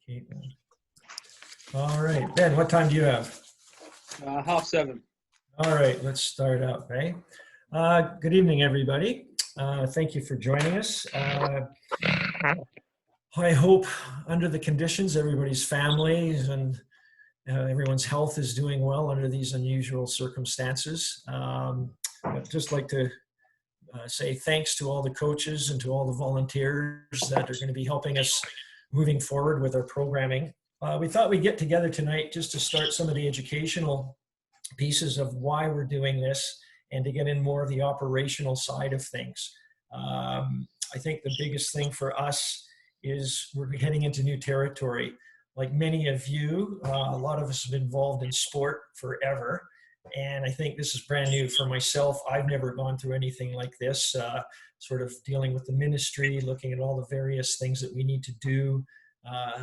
Caitlin. All right, Ben, what time do you have? 7:30. All right, let's start out, right? Good evening, everybody. Thank you for joining us. I hope under the conditions, everybody's families and everyone's health is doing well under these unusual circumstances. I'd just like to say thanks to all the coaches and to all the volunteers that are going to be helping us moving forward with our programming. We thought we'd get together tonight just to start some of the educational pieces of why we're doing this and to get in more of the operational side of things. I think the biggest thing for us is we're heading into new territory. Like many of you, a lot of us have been involved in sport forever. And I think this is brand new for myself. I've never gone through anything like this, sort of dealing with the ministry, looking at all the various things that we need to do.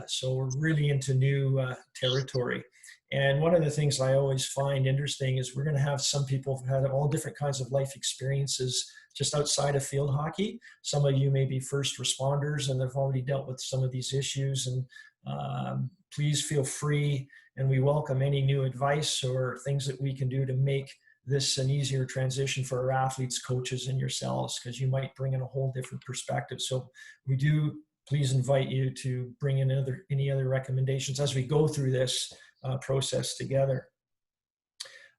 So we're really into new territory. And one of the things I always find interesting is we're going to have some people who've had all different kinds of life experiences just outside of field hockey. Some of you may be first responders and have already dealt with some of these issues. And please feel free, and we welcome any new advice or things that we can do to make this an easier transition for our athletes, coaches, and yourselves, because you might bring in a whole different perspective. So we do please invite you to bring in any other recommendations as we go through this process together.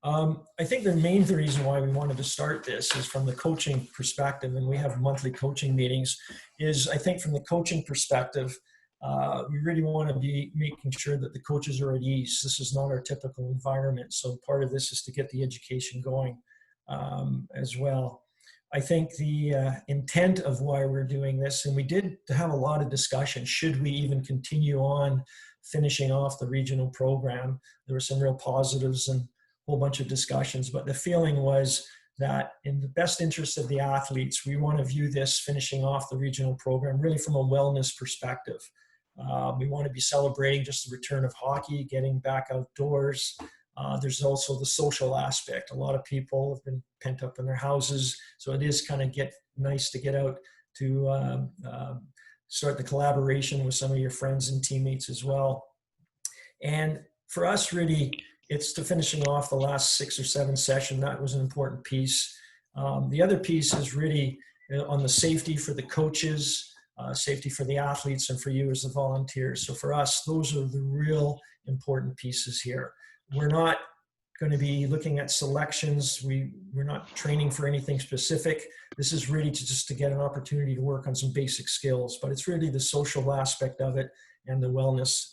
I think the main reason why we wanted to start this is from the coaching perspective, and we have monthly coaching meetings, is I think from the coaching perspective, we really want to be making sure that the coaches are at ease. This is not our typical environment. So part of this is to get the education going as well. I think the intent of why we're doing this, and we did have a lot of discussion, should we even continue on finishing off the regional program? There were some real positives and a whole bunch of discussions, but the feeling was that in the best interest of the athletes, we want to view this finishing off the regional program really from a wellness perspective. We want to be celebrating just the return of hockey, getting back outdoors. There's also the social aspect. A lot of people have been pent up in their houses, so it is kind of nice to get out to start the collaboration with some of your friends and teammates as well. And for us, really, it's to finishing off the last 6 or 7 sessions. That was an important piece. The other piece is really on the safety for the coaches, safety for the athletes, and for you as the volunteers. So for us, those are the real important pieces here. We're not going to be looking at selections. We're not training for anything specific. This is really just to get an opportunity to work on some basic skills, but it's really the social aspect of it and the wellness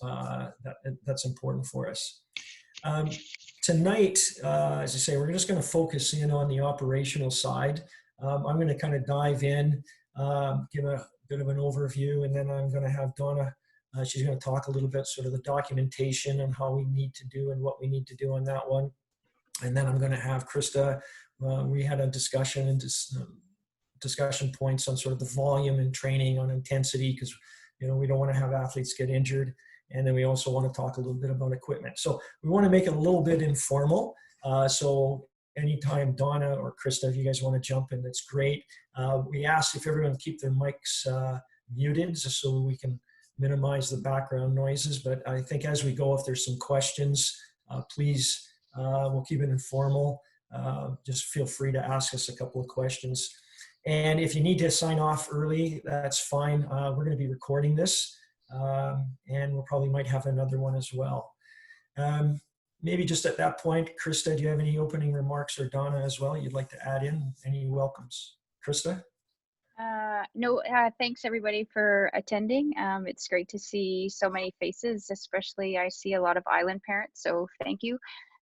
that's important for us. Tonight, as I say, we're just going to focus in on the operational side. I'm going to kind of dive in, give a bit of an overview, and then I'm going to have Donna. She's going to talk a little bit sort of the documentation and how we need to do and what we need to do on that one. And then I'm going to have Krista. We had a discussion and discussion points on sort of the volume and training on intensity, because we don't want to have athletes get injured. And then we also want to talk a little bit about equipment. So we want to make it a little bit informal. So anytime Donna or Krista, if you guys want to jump in, that's great. We ask if everyone keep their mics muted just so we can minimize the background noises. But I think as we go, if there's some questions, please, we'll keep it informal. Just feel free to ask us a couple of questions. And if you need to sign off early, that's fine. We're going to be recording this, and we'll probably might have another one as well. Maybe just at that point, Krista, do you have any opening remarks, or Donna as well you'd like to add in? Any welcomes? Krista? No, thanks everybody for attending. It's great to see so many faces, especially I see a lot of Island parents, so thank you.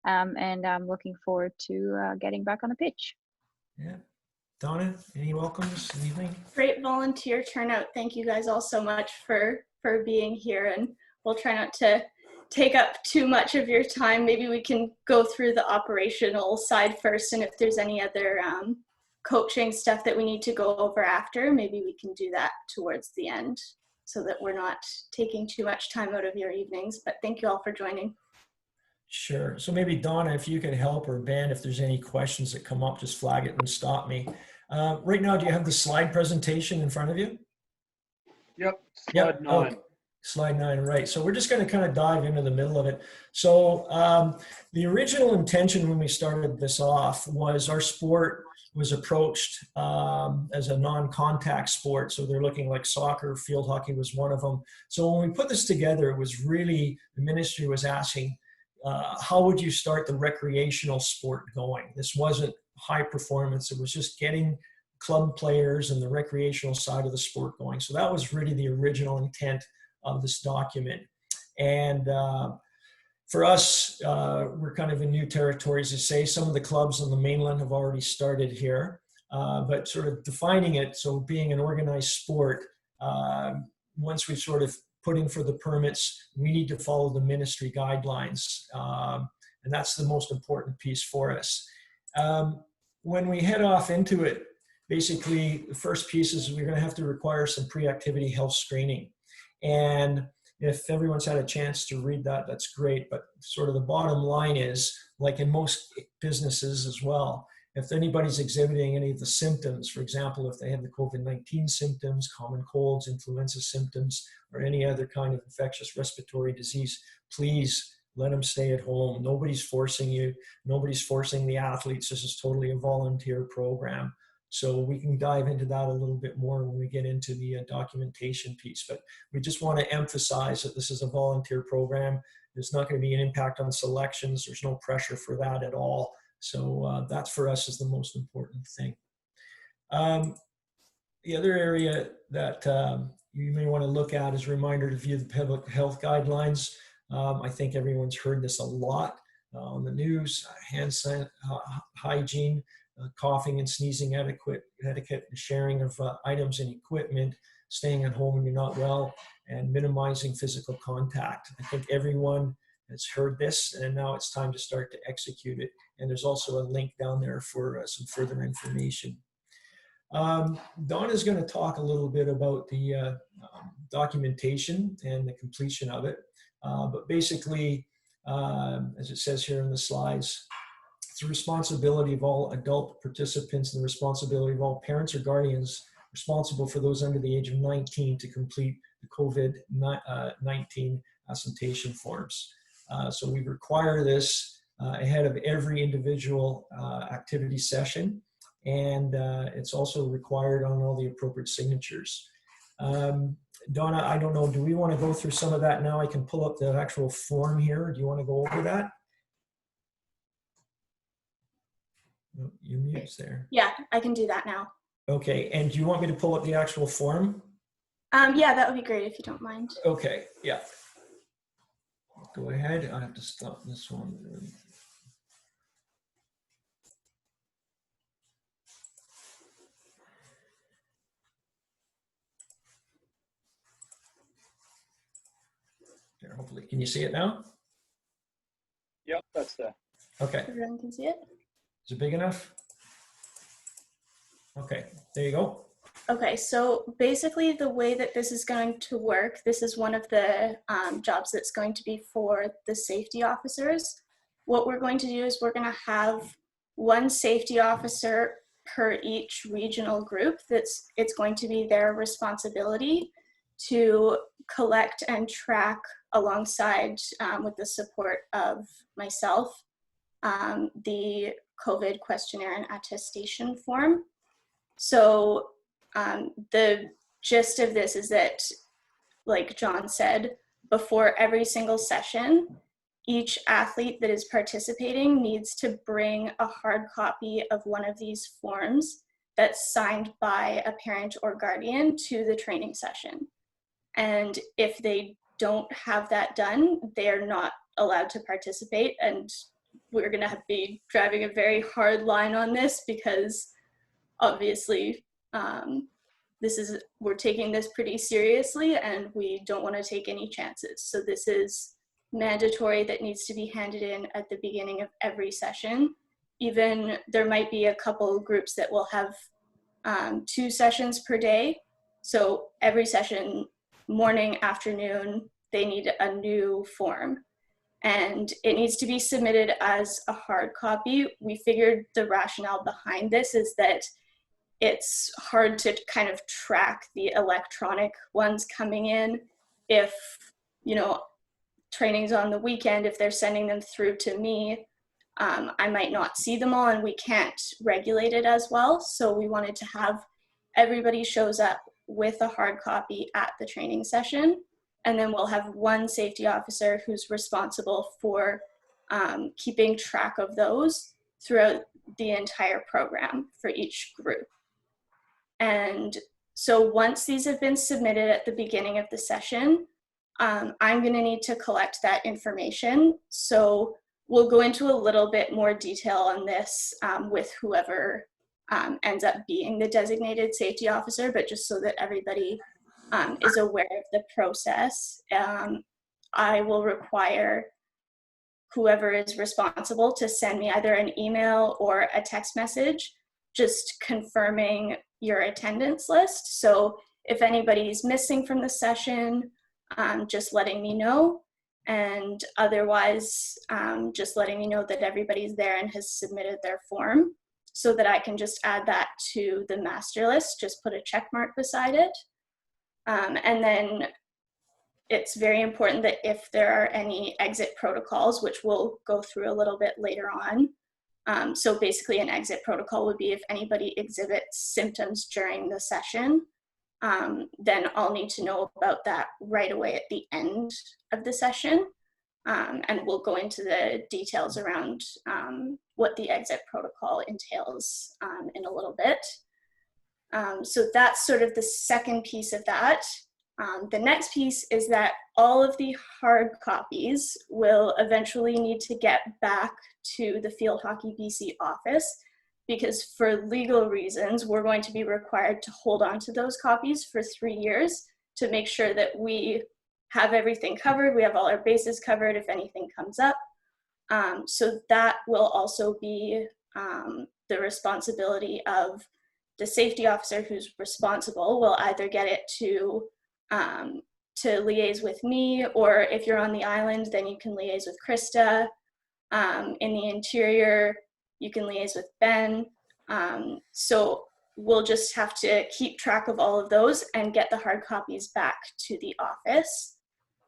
And I'm looking forward to getting back on the pitch. Yeah. Donna, any welcomes this evening? Great volunteer turnout. Thank you guys all so much for being here, and we'll try not to take up too much of your time. Maybe we can go through the operational side first, and if there's any other coaching stuff that we need to go over after, maybe we can do that towards the end so that we're not taking too much time out of your evenings. But thank you all for joining. Sure. So maybe Donna, if you could help, or Ben, if there's any questions that come up, just flag it and stop me. Right now, do you have the slide presentation in front of you? Yep. Yep. Slide 9. Slide 9, right. So we're just going to kind of dive into the middle of it. So the original intention when we started this off was our sport was approached as a non-contact sport. So they're looking like soccer, field hockey was one of them. So when we put this together, it was really, the ministry was asking, how would you start the recreational sport going? This wasn't high performance. It was just getting club players and the recreational side of the sport going. So that was really the original intent of this document. And for us, we're kind of in new territories to say. Some of the clubs on the mainland have already started here, but sort of defining it, so being an organized sport, once we sort of put in for the permits, we need to follow the ministry guidelines. And that's the most important piece for us. When we head off into it, basically the first piece is we're gonna have to require some pre-activity health screening. And if everyone's had a chance to read that, that's great. But sort of the bottom line is, like in most businesses as well, if anybody's exhibiting any of the symptoms, for example, if they have the COVID-19 symptoms, common colds, influenza symptoms, or any other kind of infectious respiratory disease, please let them stay at home. Nobody's forcing you. Nobody's forcing the athletes. This is totally a volunteer program. So we can dive into that a little bit more when we get into the documentation piece. But we just want to emphasize that this is a volunteer program. There's not going to be an impact on selections. There's no pressure for that at all. So that's for us is the most important thing. The other area that you may want to look at is a reminder to view the public health guidelines. I think everyone's heard this a lot on the news, hand hygiene, coughing and sneezing etiquette, sharing of items and equipment, staying at home when you're not well, and minimizing physical contact. I think everyone has heard this, and now it's time to start to execute it. And there's also a link down there for some further information. Donna's going to talk a little bit about the documentation and the completion of it. But basically, as it says here in the slides, it's the responsibility of all adult participants and the responsibility of all parents or guardians responsible for those under the age of 19 to complete the COVID-19 absentation forms. So we require this ahead of every individual activity session, and it's also required on all the appropriate signatures. Donna, I don't know, do we want to go through some of that now? I can pull up the actual form here. Do you want to go over that? Oh, your mute's there. Yeah, I can do that now. Okay, and do you want me to pull up the actual form? Yeah, that would be great if you don't mind. Okay, yeah. Go ahead, I have to stop this one. There, hopefully, can you see it now? Yep, that's there. Okay, Everyone can see it? is it big enough? Okay, there you go. Okay, so basically the way that this is going to work, this is one of the jobs that's going to be for the safety officers. What we're going to do is we're going to have one safety officer per each regional group. It's going to be their responsibility to collect and track alongside with the support of myself, the COVID questionnaire and attestation form. So the gist of this is that, like John said, before every single session, each athlete that is participating needs to bring a hard copy of one of these forms that's signed by a parent or guardian to the training session. And if they don't have that done, they're not allowed to participate. And we're going to be driving a very hard line on this because obviously we're taking this pretty seriously and we don't want to take any chances. So this is mandatory, that needs to be handed in at the beginning of every session. Even there might be a couple groups that will have 2 sessions per day. So every session, morning, afternoon, they need a new form. And it needs to be submitted as a hard copy. We figured the rationale behind this is that it's hard to kind of track the electronic ones coming in. if, you know, trainings on the weekend, if they're sending them through to me, I might not see them all and we can't regulate it as well. So we wanted to have everybody shows up with a hard copy at the training session. And then we'll have one safety officer who's responsible for keeping track of those throughout the entire program for each group. And so once these have been submitted at the beginning of the session, I'm going to need to collect that information. So we'll go into a little bit more detail on this with whoever ends up being the designated safety officer, but just so that everybody is aware of the process, I will require whoever is responsible to send me either an email or a text message just confirming your attendance list. So if anybody's missing from the session, just letting me know, and otherwise just letting me know that everybody's there and has submitted their form so that I can just add that to the master list, just put a check mark beside it. And then it's very important that if there are any exit protocols, which we'll go through a little bit later on. So basically an exit protocol would be if anybody exhibits symptoms during the session, then I'll need to know about that right away at the end of the session. And we'll go into the details around what the exit protocol entails in a little bit. So that's sort of the second piece of that. The next piece is that all of the hard copies will eventually need to get back to the Field Hockey BC office, because for legal reasons, we're going to be required to hold on to those copies for 3 years to make sure that we have everything covered, we have all our bases covered if anything comes up. So that will also be the responsibility of the safety officer who's responsible. Will either get it to liaise with me, or if you're on the island, then you can liaise with Krista. In the interior, you can liaise with Ben. So we'll just have to keep track of all of those and get the hard copies back to the office.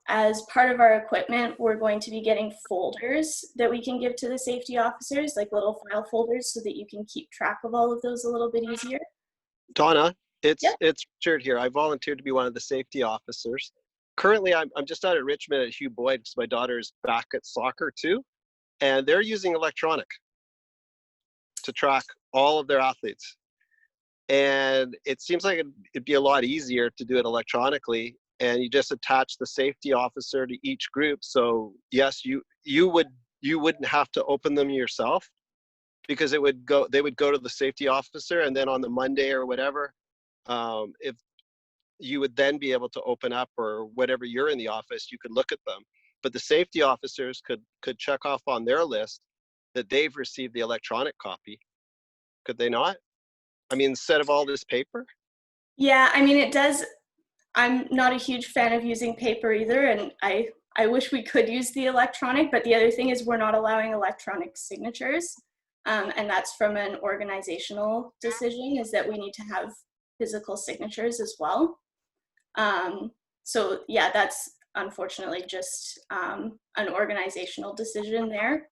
As part of our equipment, we're going to be getting folders that we can give to the safety officers, like little file folders, so that you can keep track of all of those a little bit easier. Donna, it's Yep. it's Richard here. I volunteered to be one of the safety officers. Currently, I'm just out at Richmond at Hugh Boyd because my daughter is back at soccer too, and they're using electronic to track all of their athletes. And it seems like it'd be a lot easier to do it electronically, and you just attach the safety officer to each group. So yes, you wouldn't have to open them yourself, because they would go to the safety officer, and then on the Monday or whatever, if you would then be able to open up, or whatever you're in the office, you could look at them. But the safety officers could check off on their list that they've received the electronic copy. Could they not? I mean, instead of all this paper? Yeah, I mean, it does. I'm not a huge fan of using paper either, and I wish we could use the electronic, but the other thing is we're not allowing electronic signatures, and that's from an organizational decision, is that we need to have physical signatures as well. So yeah, that's unfortunately just an organizational decision there.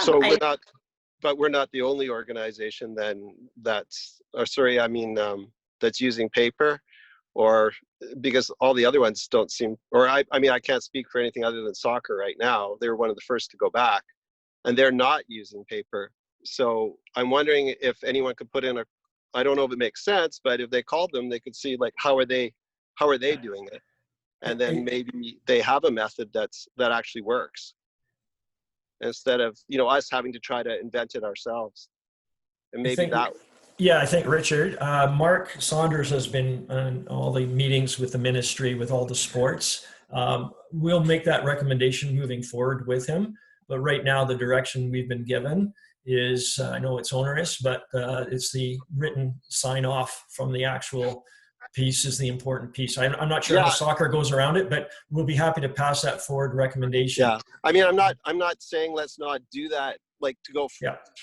So we're not the only organization then that's using paper, or because all the other ones don't seem, or I mean, I can't speak for anything other than soccer right now. They were one of the first to go back, and they're not using paper. So I'm wondering if anyone could put in I don't know if it makes sense, but if they called them, they could see like, how are they doing it? And then maybe they have a method that actually works, instead of, us having to try to invent it ourselves. And maybe Yeah, I think Richard, Mark Saunders has been on all the meetings with the ministry, with all the sports. We'll make that recommendation moving forward with him. But right now, the direction we've been given is, I know it's onerous, but it's the written sign off from the actual piece is the important piece. I'm not sure how soccer goes around it, but we'll be happy to pass that forward recommendation. Yeah, I mean, I'm not saying let's not do that, like to go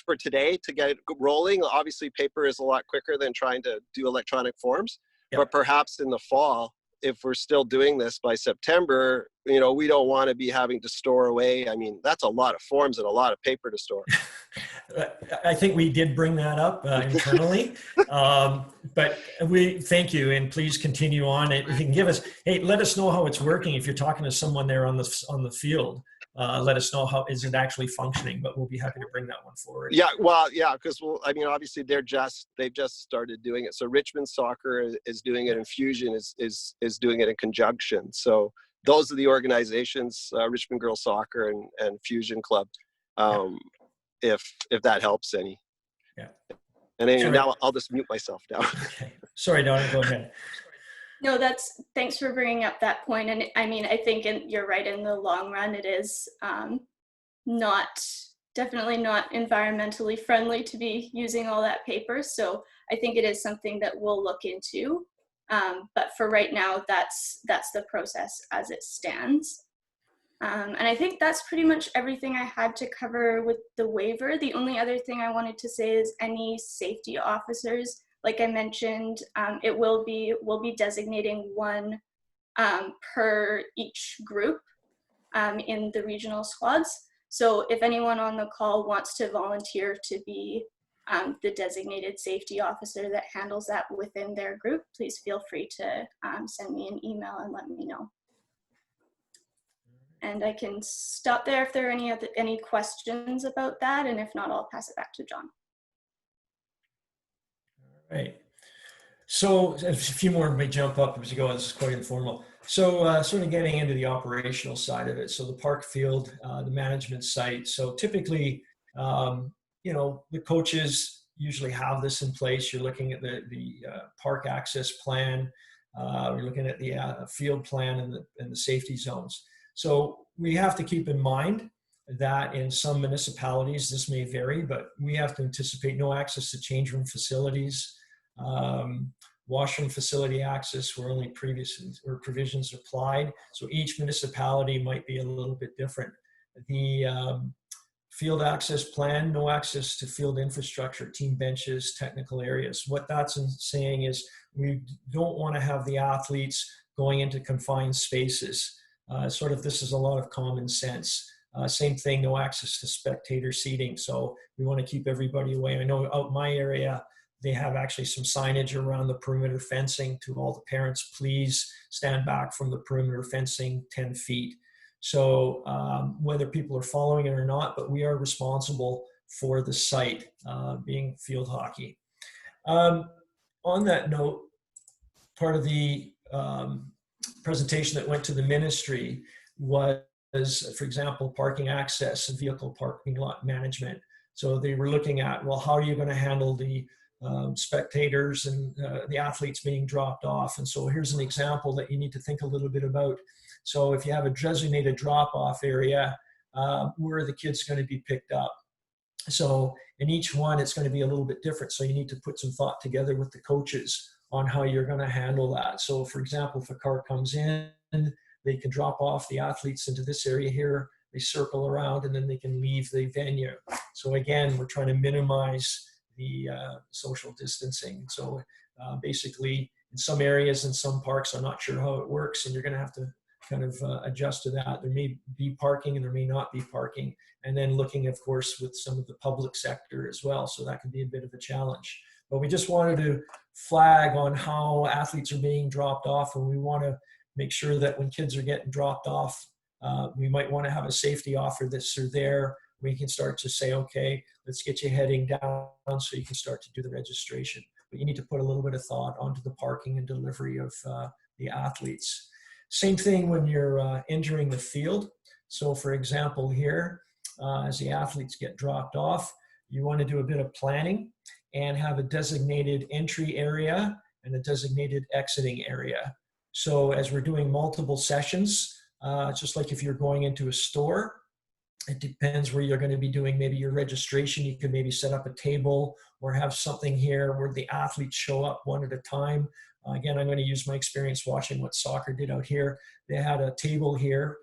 for today to get it rolling. Obviously, paper is a lot quicker than trying to do electronic forms, but perhaps in the fall, if we're still doing this by September, we don't want to be having to store away. I mean, that's a lot of forms and a lot of paper to store. I think we did bring that up internally, but we thank you, and please continue on. If you can give us, hey, let us know how it's working. If you're talking to someone there on the field, let us know how is it actually functioning. But we'll be happy to bring that one forward. Yeah, well, yeah, because obviously they've just started doing it. So Richmond Soccer is doing it, and Fusion is doing it in conjunction. So those are the organizations, Richmond Girls Soccer and Fusion Club. If that helps any. Yeah. And anyway, Sorry. now I'll just mute myself now. Okay. Sorry, Donna, go ahead. No, thanks for bringing up that point. And I mean, I think you're right, in the long run, it is definitely not environmentally friendly to be using all that paper. So I think it is something that we'll look into. But for right now, that's the process as it stands. And I think that's pretty much everything I had to cover with the waiver. The only other thing I wanted to say is any safety officers, like I mentioned, we'll be designating one per each group in the regional squads. So if anyone on the call wants to volunteer to be the designated safety officer that handles that within their group, please feel free to send me an email and let me know. And I can stop there if there are any questions about that, and if not, I'll pass it back to John. All right. So a few more may jump up as you go. This is quite informal. So sort of getting into the operational side of it. So the park field, the management site. So typically, the coaches usually have this in place. You're looking at the park access plan. You're looking at the field plan and the safety zones. So we have to keep in mind that in some municipalities, this may vary, but we have to anticipate no access to change room facilities, washroom facility access where only provisions applied. So each municipality might be a little bit different. The field access plan, no access to field infrastructure, team benches, technical areas. What that's saying is we don't want to have the athletes going into confined spaces. This is a lot of common sense. Same thing, no access to spectator seating. So we want to keep everybody away. I know out in my area, they have actually some signage around the perimeter fencing to all the parents, please stand back from the perimeter fencing 10 feet. So whether people are following it or not, but we are responsible for the site, being field hockey. On that note, part of the presentation that went to the ministry was, for example, parking access and vehicle parking lot management. So they were looking at, well, how are you going to handle the spectators and the athletes being dropped off? And so here's an example that you need to think a little bit about. So if you have a designated drop-off area, where are the kids going to be picked up? So in each one, it's going to be a little bit different. So you need to put some thought together with the coaches on how you're going to handle that. So for example, if a car comes in, they can drop off the athletes into this area here, they circle around, and then they can leave the venue. So again, we're trying to minimize the social distancing. So basically, in some areas and some parks, I'm not sure how it works, and you're going to have to kind of adjust to that. There may be parking and there may not be parking. And then looking, of course, with some of the public sector as well. So that can be a bit of a challenge. But we just wanted to flag on how athletes are being dropped off, and we want to make sure that when kids are getting dropped off, we might want to have a safety officer that's there. We can start to say, okay, let's get you heading down so you can start to do the registration. But you need to put a little bit of thought onto the parking and delivery of the athletes. Same thing when you're entering the field. So for example here, as the athletes get dropped off, you want to do a bit of planning and have a designated entry area and a designated exiting area. So as we're doing multiple sessions, just like if you're going into a store, it depends where you're going to be doing maybe your registration. You could maybe set up a table or have something here where the athletes show up one at a time. Again, I'm going to use my experience watching what soccer did out here. They had a table here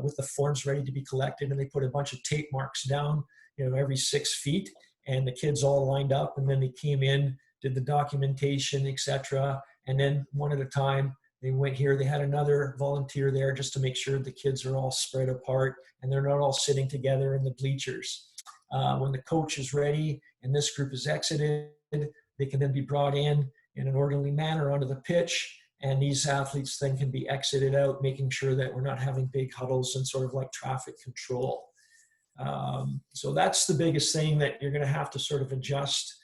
with the forms ready to be collected, and they put a bunch of tape marks down, every 6 feet, and the kids all lined up, and then they came in, did the documentation, etc. And then one at a time, They went here, they had another volunteer there just to make sure the kids are all spread apart and they're not all sitting together in the bleachers. When the coach is ready and this group is exited, they can then be brought in an orderly manner onto the pitch, and these athletes then can be exited out, making sure that we're not having big huddles and sort of like traffic control. So that's the biggest thing that you're going to have to sort of adjust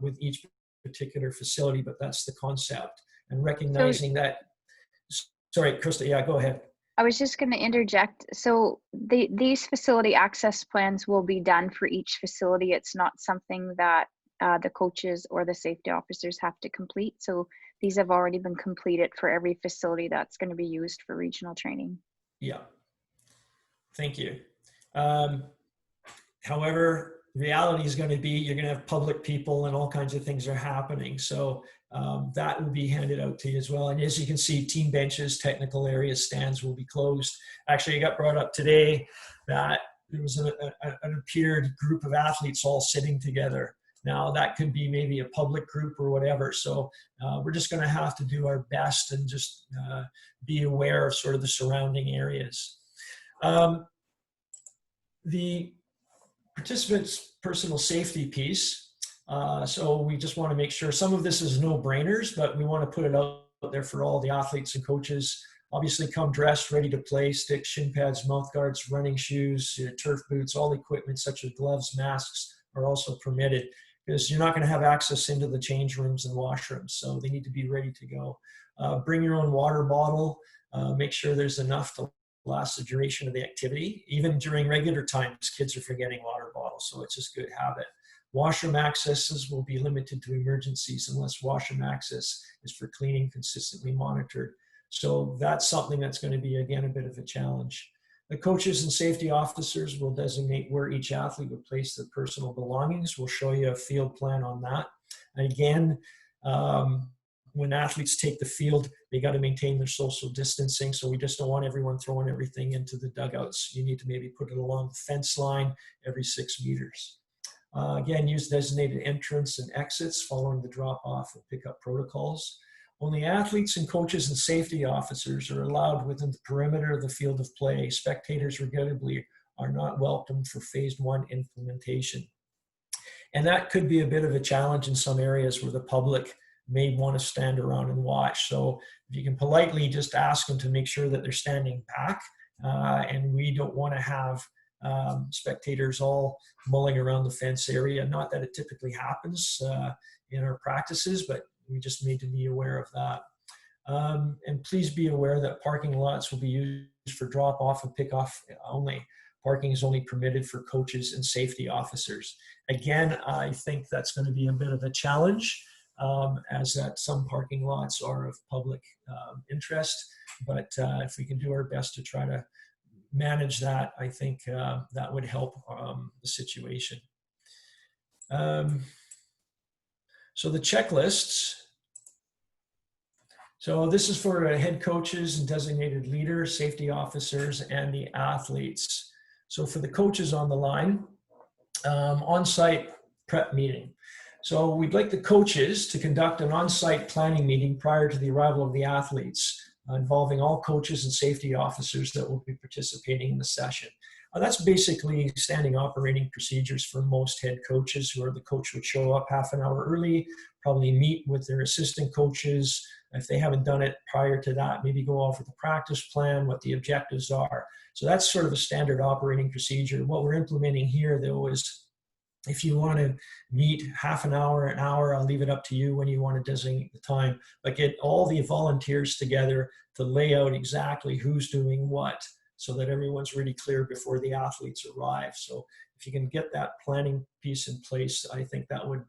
with each particular facility, but that's the concept. And recognizing that, sorry, Krista, yeah, go ahead. I was just going to interject. So these facility access plans will be done for each facility. It's not something that the coaches or the safety officers have to complete. So these have already been completed for every facility that's going to be used for regional training. Yeah, thank you. However, reality is going to be you're going to have public people and all kinds of things are happening. So that will be handed out to you as well. And as you can see, team benches, technical areas, stands will be closed. Actually, it got brought up today that there was an appeared group of athletes all sitting together. Now that could be maybe a public group or whatever. So we're just going to have to do our best and just be aware of sort of the surrounding areas. The participants' personal safety piece. So we just want to make sure some of this is no-brainers, but we want to put it out there for all the athletes and coaches. Obviously come dressed, ready to play, sticks, shin pads, mouth guards, running shoes, turf boots, all equipment such as gloves, masks are also permitted, because you're not going to have access into the change rooms and washrooms. So they need to be ready to go. Bring your own water bottle. Make sure there's enough to last the duration of the activity. Even during regular times, kids are forgetting water bottles, so it's just good habit. Washroom accesses will be limited to emergencies unless washroom access is for cleaning consistently monitored. So that's something that's going to be, again, a bit of a challenge. The coaches and safety officers will designate where each athlete would place their personal belongings. We'll show you a field plan on that. And again, when athletes take the field, they got to maintain their social distancing. So we just don't want everyone throwing everything into the dugouts. You need to maybe put it along the fence line every 6 meters. Again, use designated entrance and exits following the drop-off and pickup protocols. Only athletes and coaches and safety officers are allowed within the perimeter of the field of play. Spectators, regrettably, are not welcome for phase 1 implementation. And that could be a bit of a challenge in some areas where the public may want to stand around and watch. So if you can politely just ask them to make sure that they're standing back, and we don't want to have spectators all mulling around the fence area. Not that it typically happens in our practices, but we just need to be aware of that. And please be aware that parking lots will be used for drop off and pick off only. Parking is only permitted for coaches and safety officers. Again, I think that's going to be a bit of a challenge, as that some parking lots are of public interest. But if we can do our best to try to manage that, I think that would help the situation. So the checklists. So this is for head coaches and designated leaders, safety officers, and the athletes. So for the coaches on the line, on-site prep meeting. So we'd like the coaches to conduct an on-site planning meeting prior to the arrival of the athletes, involving all coaches and safety officers that will be participating in the session. That's basically standing operating procedures for most head coaches, where the coach would show up half an hour early, probably meet with their assistant coaches. If they haven't done it prior to that, maybe go over the practice plan, what the objectives are. So that's sort of a standard operating procedure. What we're implementing here, though, is if you want to meet half an hour, I'll leave it up to you when you want to designate the time, but get all the volunteers together to lay out exactly who's doing what, so that everyone's really clear before the athletes arrive. So if you can get that planning piece in place, I think that would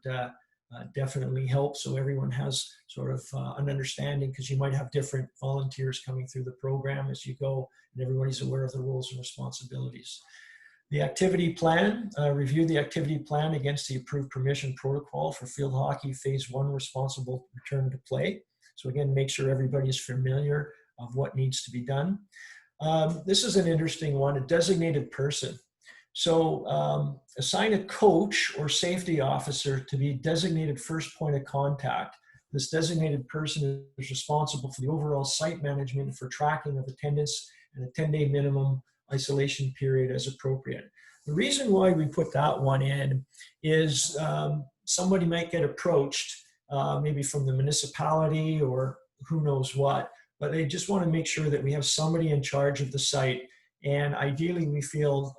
definitely help, so everyone has sort of an understanding, because you might have different volunteers coming through the program as you go, and everybody's aware of the roles and responsibilities. The activity plan, review the activity plan against the approved permission protocol for field hockey phase 1 responsible return to play. So again, make sure everybody is familiar of what needs to be done. This is an interesting one, a designated person. So assign a coach or safety officer to be designated first point of contact This designated person is responsible for the overall site management for tracking of attendance and a 10-day minimum isolation period as appropriate. The reason why we put that one in is somebody might get approached, maybe from the municipality or who knows what, but they just want to make sure that we have somebody in charge of the site. And ideally, we feel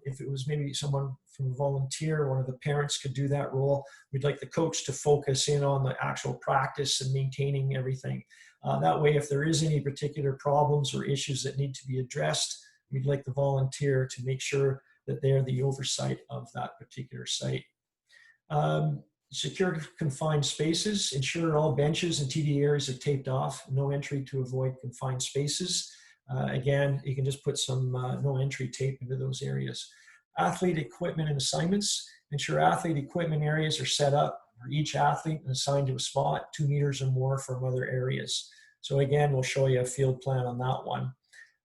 if it was maybe someone from a volunteer, one of the parents could do that role. We'd like the coach to focus in on the actual practice and maintaining everything. That way, if there is any particular problems or issues that need to be addressed, we'd like the volunteer to make sure that they're the oversight of that particular site. Secure confined spaces, ensure all benches and TD areas are taped off, no entry to avoid confined spaces. Again, you can just put some no entry tape into those areas. Athlete equipment and assignments, ensure athlete equipment areas are set up for each athlete and assigned to a spot 2 meters or more from other areas. So again, we'll show you a field plan on that one.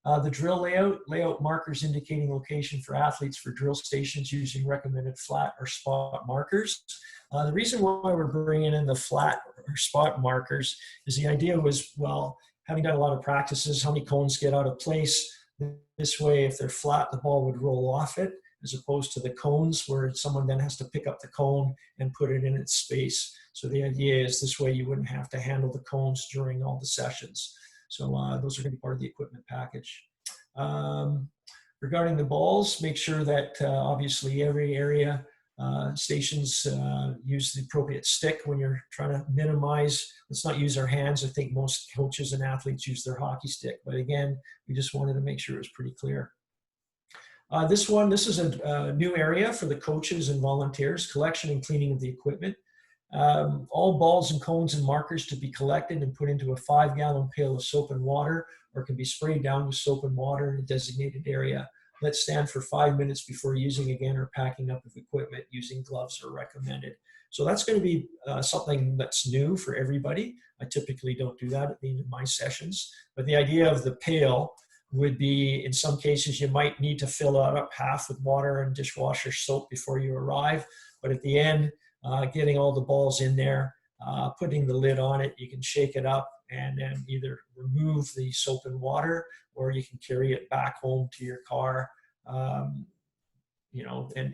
The drill layout markers indicating location for athletes for drill stations using recommended flat or spot markers. The reason why we're bringing in the flat or spot markers is the idea was, well, having done a lot of practices, how many cones get out of place. This way, if they're flat, the ball would roll off it, as opposed to the cones where someone then has to pick up the cone and put it in its space. So the idea is this way you wouldn't have to handle the cones during all the sessions. So those are going to be part of the equipment package. Regarding the balls, make sure that obviously every area stations use the appropriate stick when you're trying to minimize. Let's not use our hands. I think most coaches and athletes use their hockey stick. But again, we just wanted to make sure it was pretty clear. This is a new area for the coaches and volunteers, collection and cleaning of the equipment. All balls and cones and markers to be collected and put into a 5-gallon pail of soap and water, or can be sprayed down with soap and water in a designated area. Let stand for 5 minutes before using again or packing up of equipment. Using gloves are recommended. So that's going to be something that's new for everybody. I typically don't do that at the end of my sessions, but the idea of the pail would be, in some cases, you might need to fill it up half with water and dishwasher soap before you arrive. But at the end, getting all the balls in there, putting the lid on it, you can shake it up and then either remove the soap and water, or you can carry it back home to your car, and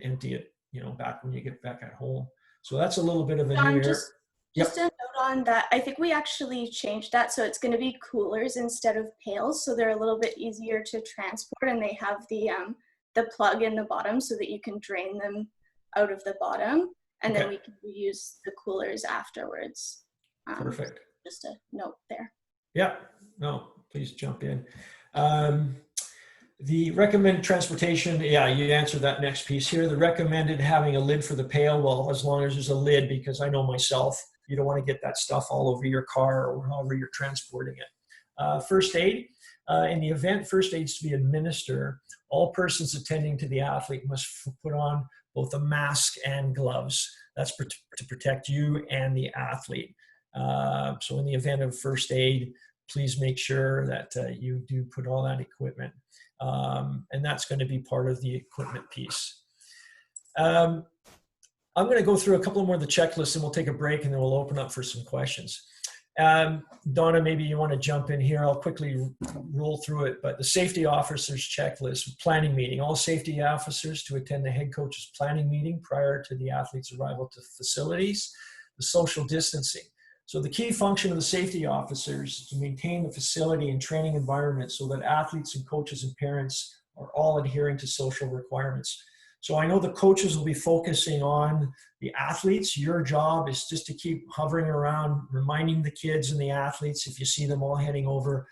empty it, back when you get back at home. So that's a little bit of a John, new area. just a note on that. I think we actually changed that, so it's going to be coolers instead of pails, so they're a little bit easier to transport, and they have the plug in the bottom so that you can drain them out of the bottom, and then we can reuse the coolers afterwards. Perfect. Just a note there. Yeah, no, please jump in. The recommended transportation, you answered that next piece here. The recommended having a lid for the pail, well, as long as there's a lid, because I know myself, you don't want to get that stuff all over your car or however you're transporting it. First aid, in the event first aid's to be administered, all persons attending to the athlete must put on both a mask and gloves. That's to protect you and the athlete. So in the event of first aid, please make sure that you do put all that equipment. And that's going to be part of the equipment piece. I'm going to go through a couple more of the checklists, and we'll take a break, and then we'll open up for some questions. Donna, maybe you want to jump in here. I'll quickly roll through it, but the safety officer's checklist, planning meeting, all safety officers to attend the head coach's planning meeting prior to the athlete's arrival to facilities. The social distancing. So the key function of the safety officers is to maintain the facility and training environment so that athletes and coaches and parents are all adhering to social requirements. So I know the coaches will be focusing on the athletes. Your job is just to keep hovering around, reminding the kids and the athletes, if you see them all heading over,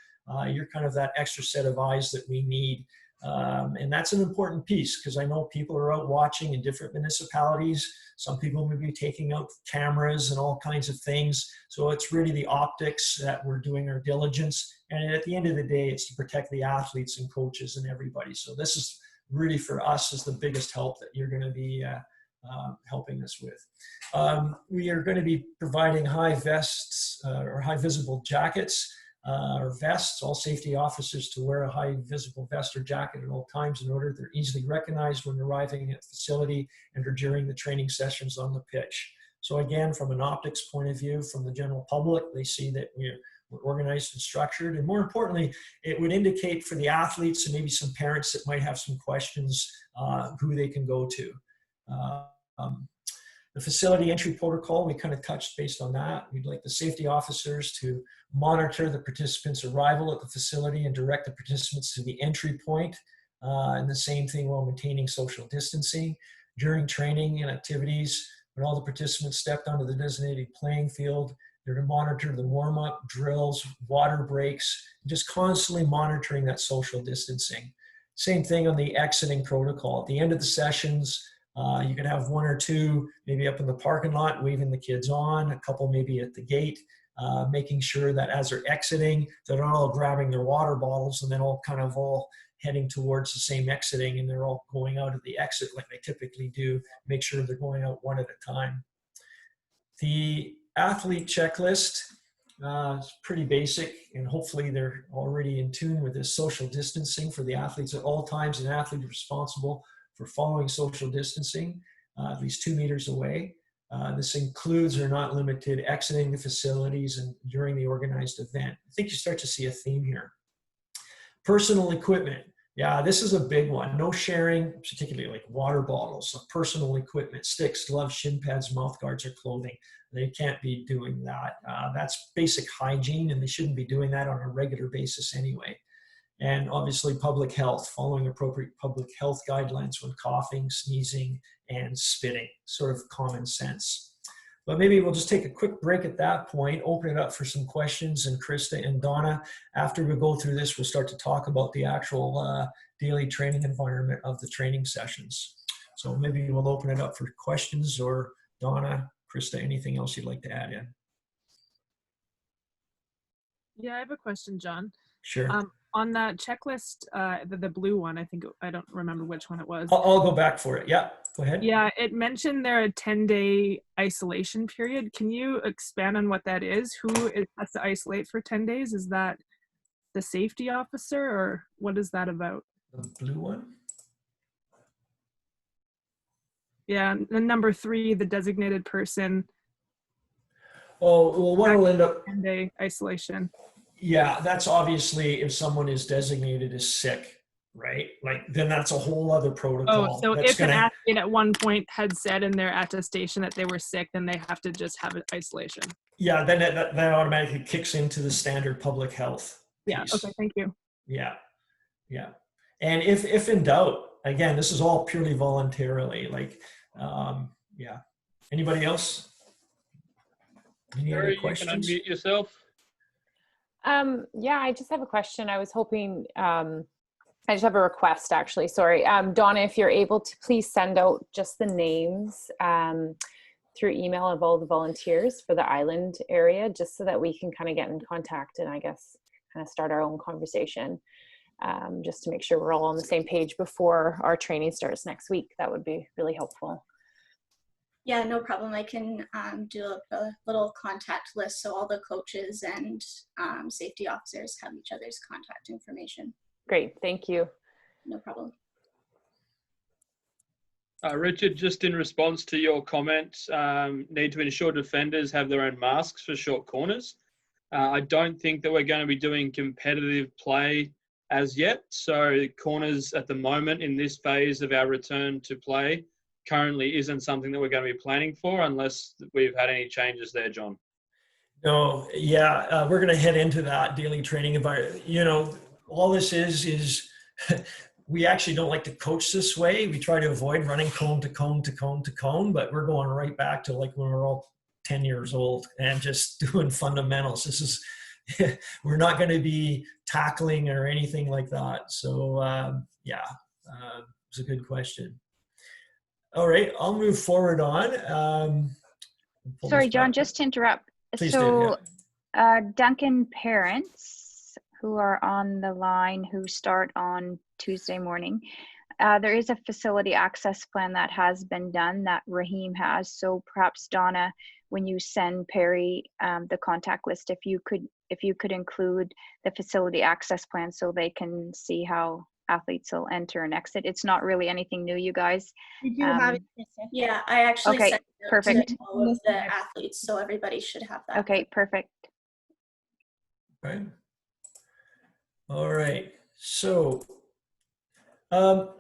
you're kind of that extra set of eyes that we need. And that's an important piece, because I know people are out watching in different municipalities. Some people may be taking out cameras and all kinds of things. So it's really the optics that we're doing our diligence. And at the end of the day, it's to protect the athletes and coaches and everybody. So this is really, for us, is the biggest help that you're going to be helping us with. We are going to be providing high vests or high visible jackets or vests, all safety officers to wear a high visible vest or jacket at all times in order they're easily recognized when arriving at the facility and or during the training sessions on the pitch. So again, from an optics point of view, from the general public, they see that we're organized and structured. And more importantly, it would indicate for the athletes and maybe some parents that might have some questions, who they can go to. The facility entry protocol, we kind of touched based on that. We'd like the safety officers to monitor the participants' arrival at the facility and direct the participants to the entry point. And the same thing while maintaining social distancing. During training and activities, when all the participants stepped onto the designated playing field, they're to monitor the warm-up, drills, water breaks, just constantly monitoring that social distancing. Same thing on the exiting protocol. At the end of the sessions, you could have one or two maybe up in the parking lot waving the kids on, a couple maybe at the gate, making sure that as they're exiting, they're not all grabbing their water bottles and then all kind of all heading towards the same exiting, and they're all going out of the exit like they typically do. Make sure they're going out one at a time. The athlete checklist is pretty basic, and hopefully they're already in tune with this social distancing for the athletes at all times. An athlete is responsible for following social distancing, at least 2 meters away. This includes or not limited exiting the facilities and during the organized event. I think you start to see a theme here. Personal equipment. Yeah, this is a big one. No sharing, particularly like water bottles, of personal equipment, sticks, gloves, shin pads, mouth guards, or clothing. They can't be doing that. That's basic hygiene, and they shouldn't be doing that on a regular basis anyway. And obviously public health, following appropriate public health guidelines when coughing, sneezing, and spitting, sort of common sense. But maybe we'll just take a quick break at that point, open it up for some questions, and Krista and Donna, after we go through this, we'll start to talk about the actual daily training environment of the training sessions. So maybe we'll open it up for questions, or Donna, Krista, anything else you'd like to add in? Yeah, I have a question, John. Sure. On that checklist, the blue one, I don't remember which one it was. I'll go back for it. Yeah, go ahead. Yeah, it mentioned there a 10-day isolation period. Can you expand on what that is? Who has to isolate for 10 days? Is that the safety officer, or what is that about? The blue one? Yeah, and number 3, the designated person, Oh, well, what will end up, 10-day isolation. yeah, that's obviously if someone is designated as sick, right? Like, then that's a whole other protocol. Oh, so that's if an gonna, athlete at one point had said in their attestation that they were sick, then they have to just have an isolation. yeah, then that automatically kicks into the standard public health Yeah, piece. okay, thank you. Yeah, yeah. And if in doubt, again, this is all purely voluntarily, like, yeah. Anybody else? Any other Barry, you can questions? unmute yourself. Yeah, I just have a question. I was hoping, I just have a request actually, sorry. Donna, if you're able to please send out just the names through email of all the volunteers for the island area, just so that we can kind of get in contact and I guess kind of start our own conversation, just to make sure we're all on the same page before our training starts next week. That would be really helpful. Yeah, no problem. I can do a little contact list so all the coaches and safety officers have each other's contact information. Great, thank you. No problem. Richard, just in response to your comment, need to ensure defenders have their own masks for short corners. I don't think that we're going to be doing competitive play as yet. So corners at the moment in this phase of our return to play currently isn't something that we're going to be planning for unless we've had any changes there, John. No, yeah, we're going to head into that daily training environment. You know, all this is we actually don't like to coach this way. We try to avoid running cone to cone to cone to cone, but we're going right back to like when we were all 10 years old and just doing fundamentals. This is, we're not going to be tackling or anything like that. So yeah, it's a good question. All right, I'll move forward on. Sorry, John, just to interrupt. Please do, So Duncan parents who are on the line who start on Tuesday morning, there is a facility access plan that has been done that Raheem has. So perhaps Donna, when you send Perry the contact list, if you could include the facility access plan so they can see how athletes will enter and exit. It's not really anything new, you guys. We do have it. Yeah, I actually Okay, sent it out perfect. to all of the athletes, so everybody should have that. Okay, perfect. Okay. All right. So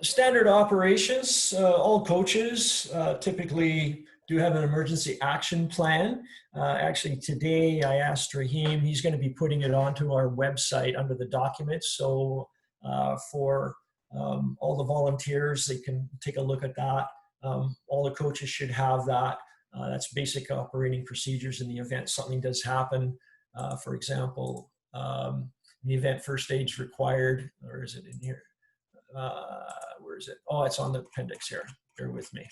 standard operations, all coaches typically do have an emergency action plan. Actually, today I asked Raheem, he's going to be putting it onto our website under the documents. So for all the volunteers, they can take a look at that. All the coaches should have that. That's basic operating procedures in the event something does happen. For example, in the event first aid's required, or is it in here? Where is it? Oh, it's on the appendix here. Bear with me.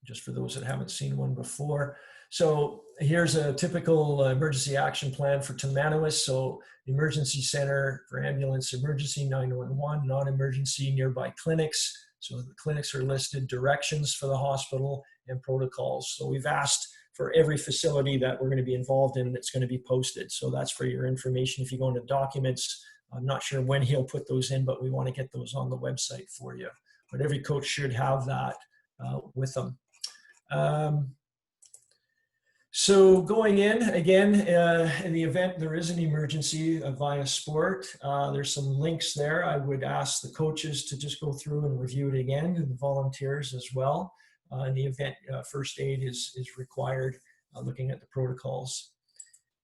Just for those that haven't seen one before. So here's a typical emergency action plan for Timanowis. So emergency center for ambulance, emergency 911, non-emergency nearby clinics. So the clinics are listed, directions for the hospital, and protocols. So we've asked for every facility that we're going to be involved in that's going to be posted. So that's for your information. If you go into documents, I'm not sure when he'll put those in, but we want to get those on the website for you. But every coach should have that with them. So going in, again, in the event there is an emergency via sport, there's some links there. I would ask the coaches to just go through and review it again, and the volunteers as well. In the event first aid is required, looking at the protocols.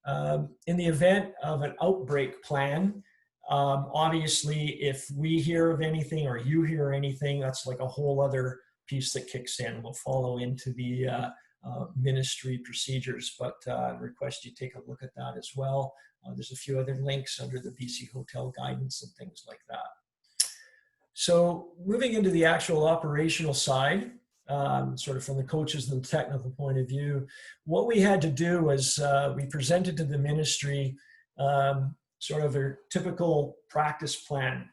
In the event of an outbreak plan, obviously, if we hear of anything or you hear anything, that's like a whole other piece that kicks in. We'll follow into the ministry procedures, but I request you take a look at that as well. There's a few other links under the BC Hotel guidance and things like that. So moving into the actual operational side, sort of from the coaches and the technical point of view, what we had to do was we presented to the ministry sort of a typical practice plan.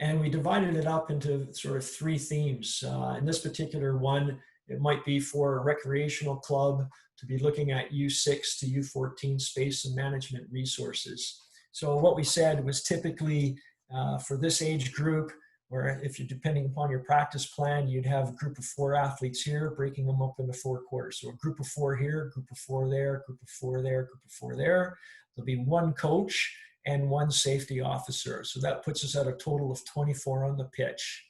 And we divided it up into sort of three themes. In this particular one, it might be for a recreational club to be looking at U6 to U14 space and management resources. So what we said was typically for this age group, where if you're depending upon your practice plan, you'd have a group of 4 athletes here, breaking them up into 4 quarters. So a group of 4 here, group of 4 there, group of 4 there, group of 4 there. There'll be 1 coach and 1 safety officer. So that puts us at a total of 24 on the pitch.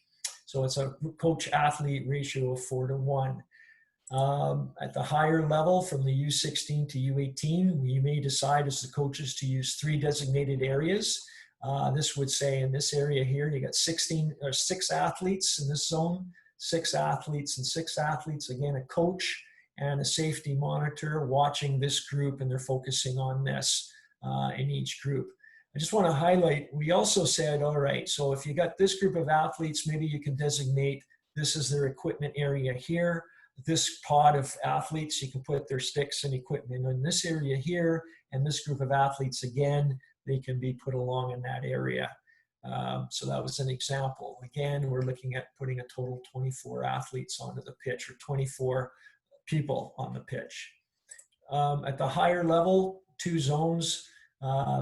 So it's a coach-athlete ratio of 4 to 1. At the higher level, from the U16 to U18, we may decide as the coaches to use 3 designated areas. This would say in this area here, you got 6 athletes in this zone, 6 athletes and 6 athletes. Again, a coach and a safety monitor watching this group, and they're focusing on this in each group. I just want to highlight, we also said, all right, so if you got this group of athletes, maybe you can designate this is their equipment area here. This pod of athletes, you can put their sticks and equipment in this area here, and this group of athletes, again, they can be put along in that area. So that was an example. Again, we're looking at putting a total of 24 athletes onto the pitch, or 24 people on the pitch. At the higher level, 2 zones,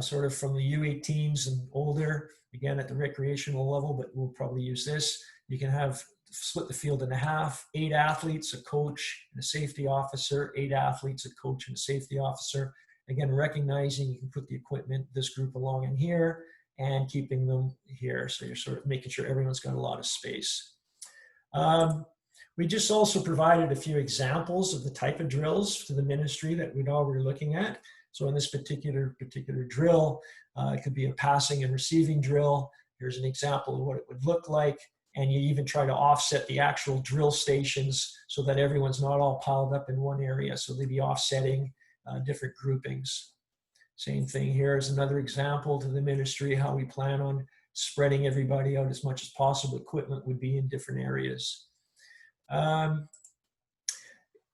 sort of from the U18s and older, again at the recreational level, but we'll probably use this. You can have split the field in half, 8 athletes, a coach and a safety officer, 8 athletes, a coach and a safety officer. Again, recognizing you can put the equipment, this group along in here, and keeping them here. So you're sort of making sure everyone's got a lot of space. We just also provided a few examples of the type of drills to the ministry that we know we're looking at. So in this particular drill, it could be a passing and receiving drill. Here's an example of what it would look like. And you even try to offset the actual drill stations so that everyone's not all piled up in one area. So they'd be offsetting different groupings. Same thing here is another example to the ministry, how we plan on spreading everybody out as much as possible. Equipment would be in different areas.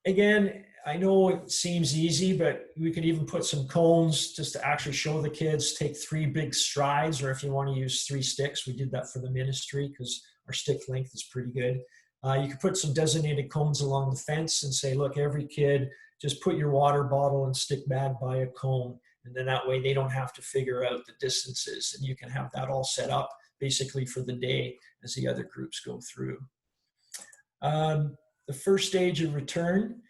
Again, I know it seems easy, but we could even put some cones just to actually show the kids, take 3 big strides, or if you want to use 3 sticks, we did that for the ministry because our stick length is pretty good. You could put some designated cones along the fence and say, look, every kid, just put your water bottle and stick bag by a cone. And then that way they don't have to figure out the distances, and you can have that all set up basically for the day as the other groups go through. The first stage of return,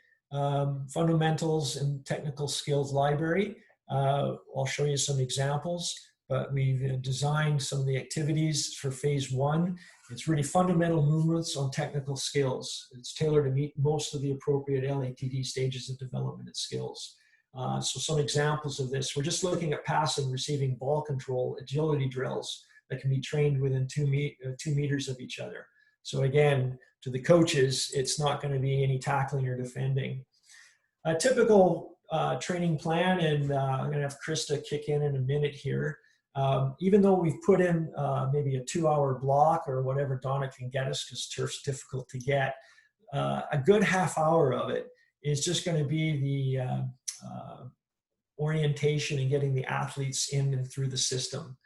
fundamentals and technical skills library. I'll show you some examples, but we've designed some of the activities for phase 1. It's really fundamental movements on technical skills. It's tailored to meet most of the appropriate LATD stages of development and skills. So some examples of this, we're just looking at passing, receiving ball control, agility drills that can be trained within 2 meters of each other. So again, to the coaches, it's not going to be any tackling or defending. A typical training plan, and I'm going to have Krista kick in a minute here. Even though we've put in maybe a 2-hour block or whatever Donna can get us, because turf's difficult to get, a good half hour of it is just going to be the orientation and getting the athletes in and through the system.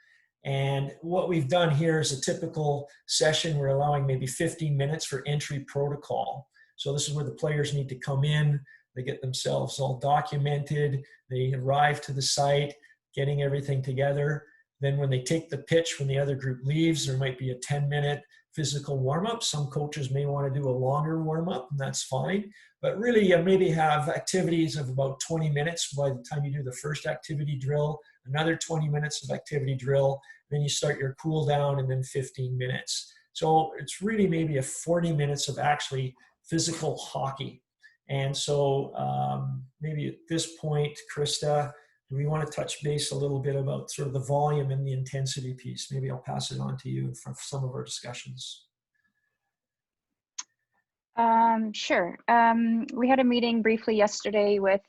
And what we've done here is a typical session. We're allowing maybe 15 minutes for entry protocol. So this is where the players need to come in, they get themselves all documented, they arrive to the site, getting everything together. Then when they take the pitch, when the other group leaves, there might be a 10-minute physical warm-up. Some coaches may want to do a longer warm-up, and that's fine. But really, you maybe have activities of about 20 minutes by the time you do the first activity drill, another 20 minutes of activity drill, then you start your cool down, and then 15 minutes. So it's really maybe a 40 minutes of actually physical hockey. And so maybe at this point, Krista, do we want to touch base a little bit about sort of the volume and the intensity piece? Maybe I'll pass it on to you for some of our discussions. Sure. We had a meeting briefly yesterday with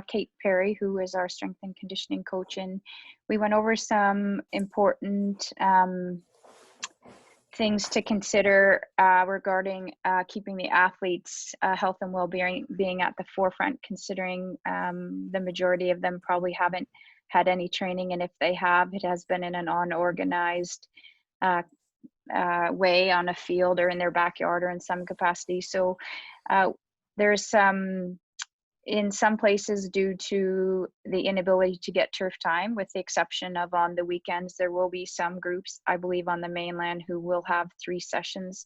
Kate Perry, who is our strength and conditioning coach, and we went over some important things to consider regarding keeping the athletes' health and well-being being at the forefront, considering the majority of them probably haven't had any training, and if they have, it has been in an unorganized way on a field or in their backyard or in some capacity. So there's some, in some places, due to the inability to get turf time, with the exception of on the weekends, there will be some groups, I believe, on the mainland who will have 3 sessions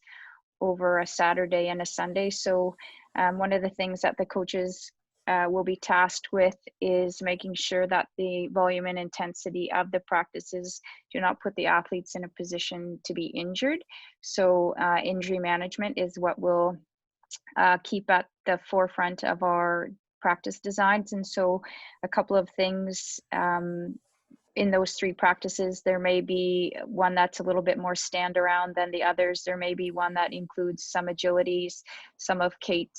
over a Saturday and a Sunday. So one of the things that the coaches will be tasked with is making sure that the volume and intensity of the practices do not put the athletes in a position to be injured. So injury management is what will keep at the forefront of our practice designs. And so a couple of things in those 3 practices, there may be one that's a little bit more stand around than the others. There may be one that includes some agilities. Some of Kate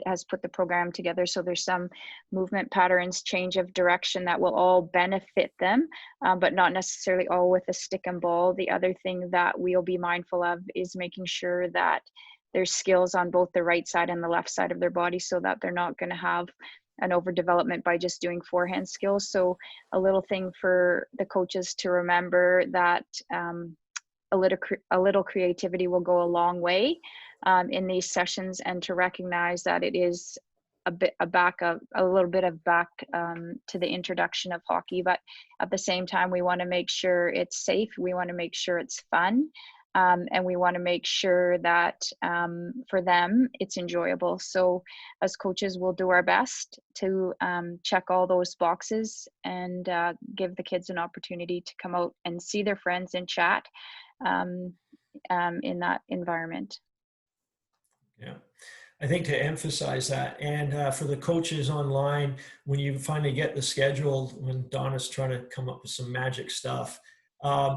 has put the program together, so there's some movement patterns, change of direction that will all benefit them, but not necessarily all with a stick and ball. The other thing that we'll be mindful of is making sure that there's skills on both the right side and the left side of their body, so that they're not going to have an overdevelopment by just doing forehand skills. So a little thing for the coaches to remember, that a little creativity will go a long way in these sessions, and to recognize that it is a little bit of back to the introduction of hockey, but at the same time, we want to make sure it's safe. We want to make sure it's fun. And we want to make sure that for them, it's enjoyable. So as coaches, we'll do our best to check all those boxes and give the kids an opportunity to come out and see their friends and chat in that environment. Yeah. I think to emphasize that, and for the coaches online, when you finally get the schedule, when Donna's trying to come up with some magic stuff,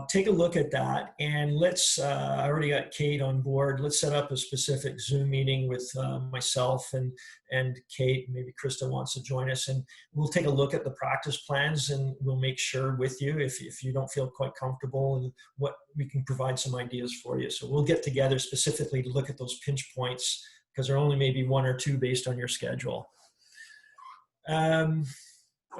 take a look at that, and let's, I already got Kate on board. Let's set up a specific Zoom meeting with myself and Kate. Maybe Krista wants to join us, and we'll take a look at the practice plans, and we'll make sure with you if you don't feel quite comfortable, and what we can provide some ideas for you. So we'll get together specifically to look at those pinch points, because there only may be 1 or 2 based on your schedule. All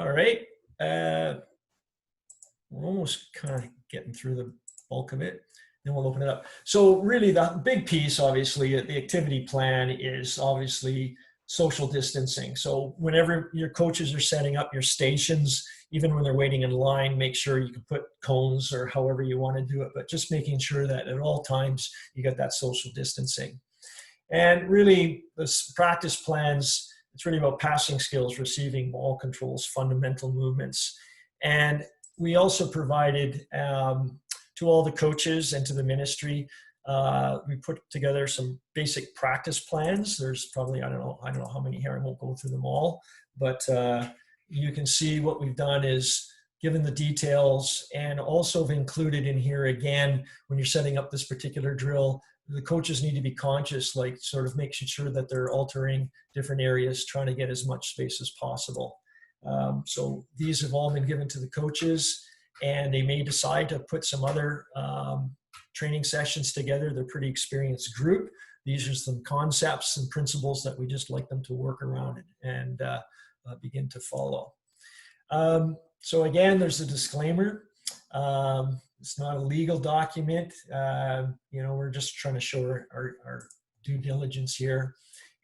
right. We're almost kind of getting through the bulk of it, then we'll open it up. So really the big piece, obviously, the activity plan is obviously social distancing. So whenever your coaches are setting up your stations, even when they're waiting in line, make sure you can put cones or however you want to do it, but just making sure that at all times you got that social distancing. And really, the practice plans, it's really about passing skills, receiving ball controls, fundamental movements. And we also provided to all the coaches and to the ministry, we put together some basic practice plans. There's probably, I don't know how many here, I won't go through them all, but you can see what we've done is given the details, and also have included in here again, when you're setting up this particular drill, the coaches need to be conscious, like sort of making sure that they're altering different areas, trying to get as much space as possible. So these have all been given to the coaches, and they may decide to put some other training sessions together. They're a pretty experienced group. These are some concepts and principles that we just like them to work around and begin to follow. So again, there's a disclaimer. It's not a legal document. We're just trying to show our due diligence here.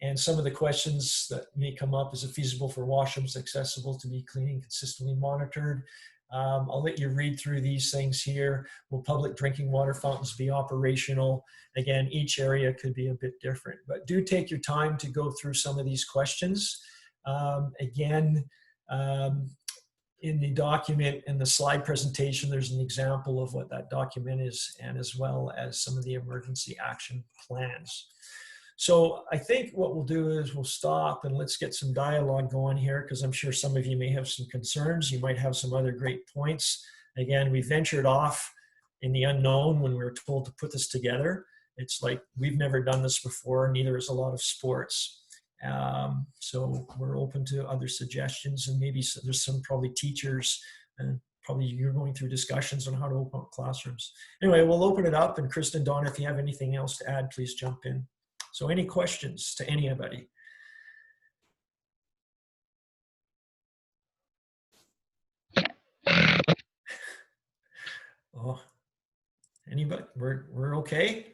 And some of the questions that may come up: is it feasible for washrooms accessible to be clean and consistently monitored? I'll let you read through these things here. Will public drinking water fountains be operational? Again, each area could be a bit different, but do take your time to go through some of these questions. In the document, in the slide presentation, there's an example of what that document is, and as well as some of the emergency action plans. So I think what we'll do is we'll stop and let's get some dialogue going here, because I'm sure some of you may have some concerns. You might have some other great points. Again, we ventured off in the unknown when we were told to put this together. It's like we've never done this before, neither is a lot of sports. So we're open to other suggestions, and maybe there's some probably teachers, and probably you're going through discussions on how to open up classrooms. Anyway, we'll open it up, and Kristen, Donna, if you have anything else to add, please jump in. So any questions to anybody? Oh, anybody? We're okay?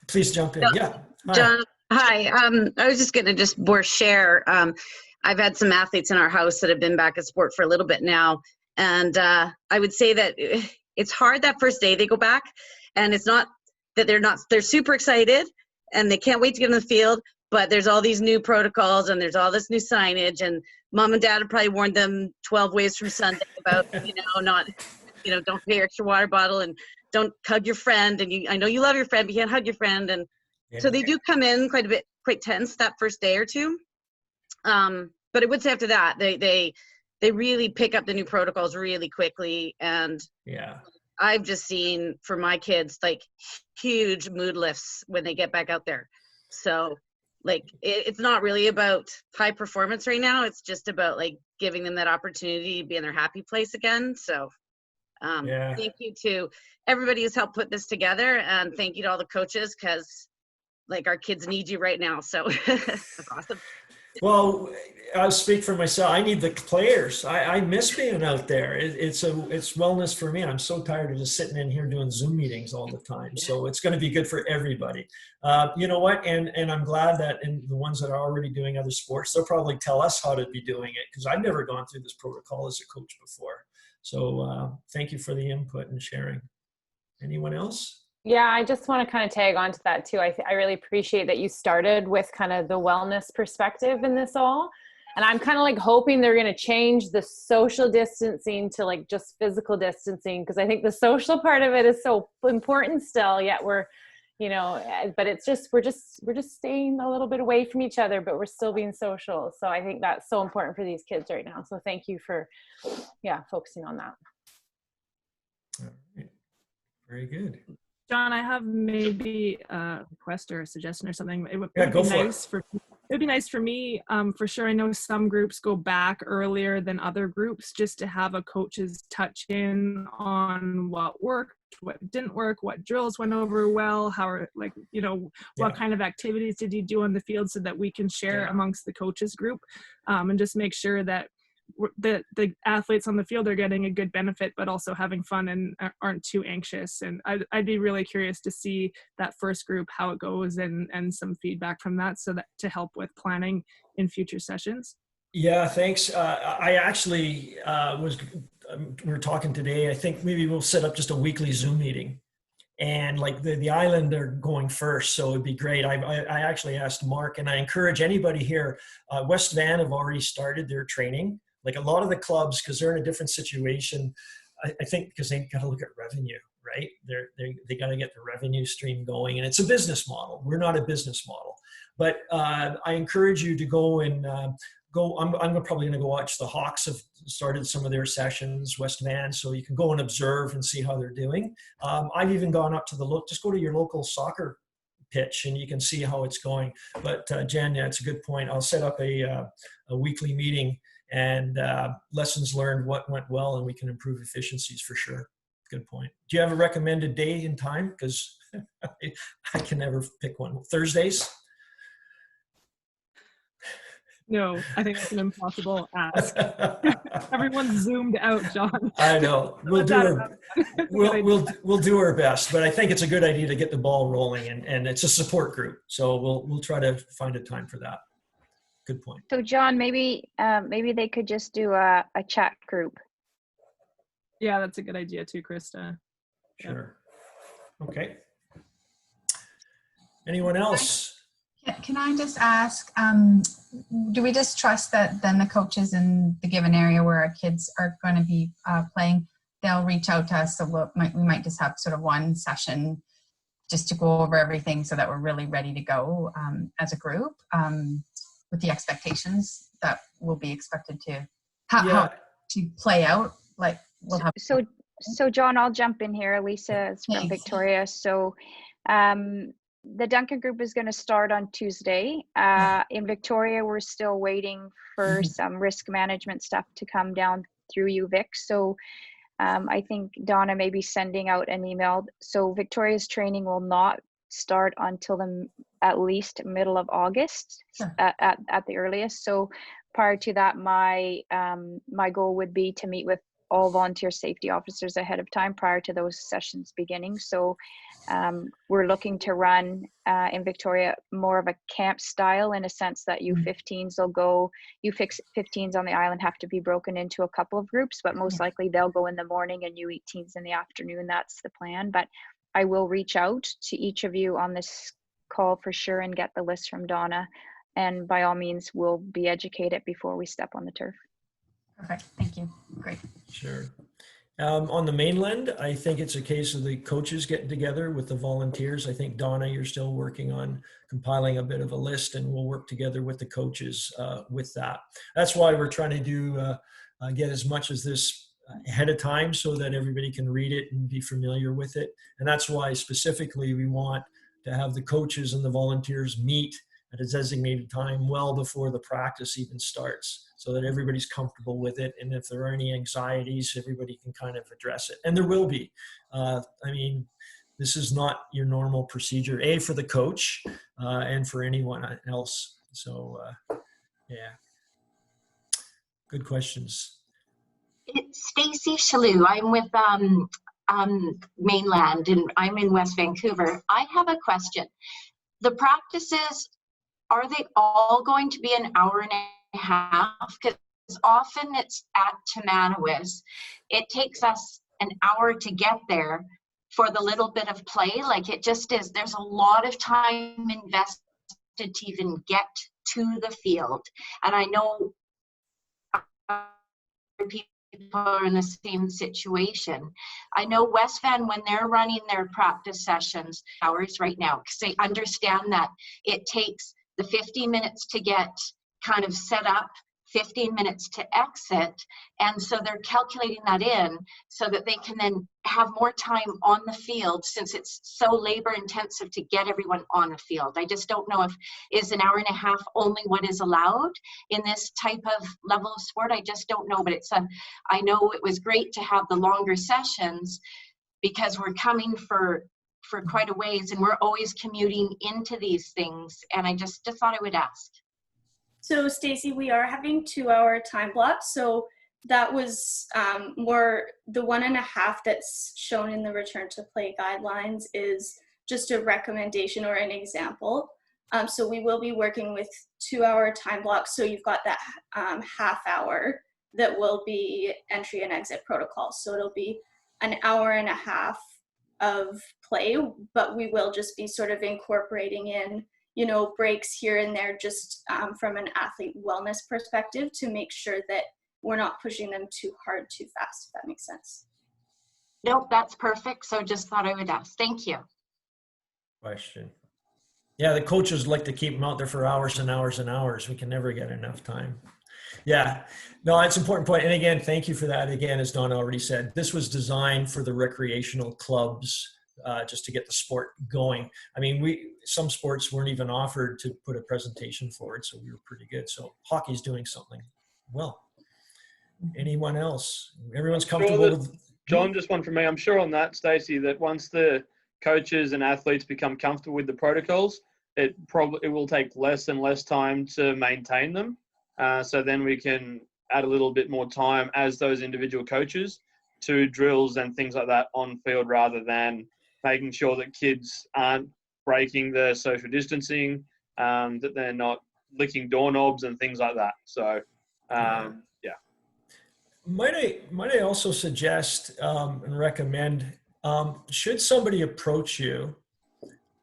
Please jump in. Yeah. Hi. John, hi. I was just going to more share. I've had some athletes in our house that have been back in sport for a little bit now. And I would say that it's hard that first day they go back. And it's not that they're super excited and they can't wait to get on the field. But there's all these new protocols and there's all this new signage. And mom and dad have probably warned them 12 ways from Sunday about, don't pay your extra water bottle and don't hug your friend. And I know you love your friend, but you can't hug your friend. And so they do come in quite tense that first day or two. But I would say after that, they really pick up the new protocols really quickly. And I've just seen for my kids, like huge mood lifts when they get back out there. So like, it's not really about high performance right now. It's just about like giving them that opportunity to be in their happy place again. So thank you to everybody who's helped put this together, and thank you to all the coaches, because like our kids need you right now. So that's awesome. Well, I'll speak for myself. I need the players. I miss being out there. It's wellness for me. I'm so tired of just sitting in here doing Zoom meetings all the time. So it's going to be good for everybody. You know what? And I'm glad that in the ones that are already doing other sports, they'll probably tell us how to be doing it, because I've never gone through this protocol as a coach before. So thank you for the input and sharing. Anyone else? Yeah, I just want to kind of tag on to that too. I really appreciate that you started with kind of the wellness perspective in this all. And I'm kind of like hoping they're going to change the social distancing to like just physical distancing, because I think the social part of it is so important still, yet we're, but it's just, we're just staying a little bit away from each other, but we're still being social. So I think that's so important for these kids right now. So thank you for, focusing on that. All right. Very good. John, I have maybe a request or a suggestion or something. It would be nice for me, for sure. I know some groups go back earlier than other groups, just to have a coach's touch in on what worked, what didn't work, what drills went over well, what kind of activities did you do on the field, so that we can share amongst the coaches group, and just make sure that the athletes on the field are getting a good benefit, but also having fun and aren't too anxious. And I'd be really curious to see that first group, how it goes, and some feedback from that, so that to help with planning in future sessions. Yeah, thanks. I actually we were talking today. I think maybe we'll set up just a weekly Zoom meeting, and like the island are going first, so it'd be great. I actually asked Mark, and I encourage anybody here. West Van have already started their training. Like a lot of the clubs, because they're in a different situation, I think because they got to look at revenue, right? They got to get the revenue stream going, and it's a business model. We're not a business model, but I encourage you to go and go. I'm probably going to go watch the Hawks have started some of their sessions, West Van, so you can go and observe and see how they're doing. I've even gone up to just go to your local soccer pitch and you can see how it's going. But Jen, yeah, it's a good point. I'll set up a weekly meeting and lessons learned, what went well, and we can improve efficiencies for sure. Good point. Do you have a recommended day and time? Because I can never pick one. Thursdays? No, I think that's an impossible ask. Everyone's zoomed out, John. I know. We'll do our best, but I think it's a good idea to get the ball rolling, and it's a support group, so we'll try to find a time for that. Good point. So John, maybe they could just do a chat group. Yeah, that's a good idea too, Krista. Sure. Okay. Anyone else? Can I just ask, do we just trust that then the coaches in the given area where our kids are going to be playing, they'll reach out to us, so we might just have sort of one session just to go over everything so that we're really ready to go as a group, with the expectations that will be expected to how to play out? Like we'll have. So John, I'll jump in here. Lisa is from Victoria. So the Duncan group is going to start on Tuesday. In Victoria, we're still waiting for some risk management stuff to come down through UVic. So I think Donna may be sending out an email. So Victoria's training will not start until at least middle of August at the earliest. So prior to that, my goal would be to meet with all volunteer safety officers ahead of time prior to those sessions beginning. So we're looking to run in Victoria more of a camp style, in a sense that U15s will go, U15s on the island have to be broken into a couple of groups, but most likely they'll go in the morning and U18s in the afternoon. That's the plan. But I will reach out to each of you on this call for sure and get the list from Donna. And by all means, we'll be educated before we step on the turf. Perfect. Thank you. Great. Sure. On the mainland, I think it's a case of the coaches getting together with the volunteers. I think, Donna, you're still working on compiling a bit of a list, and we'll work together with the coaches with that. That's why we're trying to do get as much as this ahead of time so that everybody can read it and be familiar with it. And that's why specifically we want to have the coaches and the volunteers meet at a designated time well before the practice even starts, so that everybody's comfortable with it. And if there are any anxieties, everybody can kind of address it. And there will be. I mean, this is not your normal procedure, for the coach and for anyone else. So, yeah. Good questions. It's Stacy Shalou. I'm with Mainland, and I'm in West Vancouver. I have a question. The practices, are they all going to be an hour and a half? Because often it's at Timanowis. It takes us an hour to get there for the little bit of play. Like it just is, there's a lot of time invested to even get to the field. And I know people are in the same situation. I know West Van, when they're running their practice sessions, hours right now, because they understand that it takes the 15 minutes to get kind of set up, 15 minutes to exit. And so they're calculating that in so that they can then have more time on the field, since it's so labor intensive to get everyone on the field. I just don't know if is an hour and a half only what is allowed in this type of level of sport. I just don't know, but I know it was great to have the longer sessions because we're coming for quite a ways and we're always commuting into these things. And I just thought I would ask. So Stacy, we are having 2-hour time blocks. So that was more the 1.5 that's shown in the return to play guidelines is just a recommendation or an example. So we will be working with 2-hour time blocks. So you've got that half hour that will be entry and exit protocols. So it'll be an 1.5 hours of play, but we will just be sort of incorporating in, you know, breaks here and there just from an athlete wellness perspective to make sure that we're not pushing them too hard, too fast, if that makes sense. Nope, that's perfect. So just thought I would ask. Thank you. Question. Yeah, the coaches like to keep them out there for hours and hours and hours. We can never get enough time. Yeah, no, it's an important point. And again, thank you for that. Again, as Donna already said, this was designed for the recreational clubs just to get the sport going. I mean, some sports weren't even offered to put a presentation forward, so we were pretty good. So hockey's doing something well. Anyone else? Everyone's comfortable with... John, just one from me. I'm sure on that, Stacey, that once the coaches and athletes become comfortable with the protocols, it will take less and less time to maintain them. So then we can add a little bit more time as those individual coaches to drills and things like that on field, rather than making sure that kids aren't breaking the social distancing, that they're not licking doorknobs and things like that. So, yeah. Might I also suggest and recommend, should somebody approach you,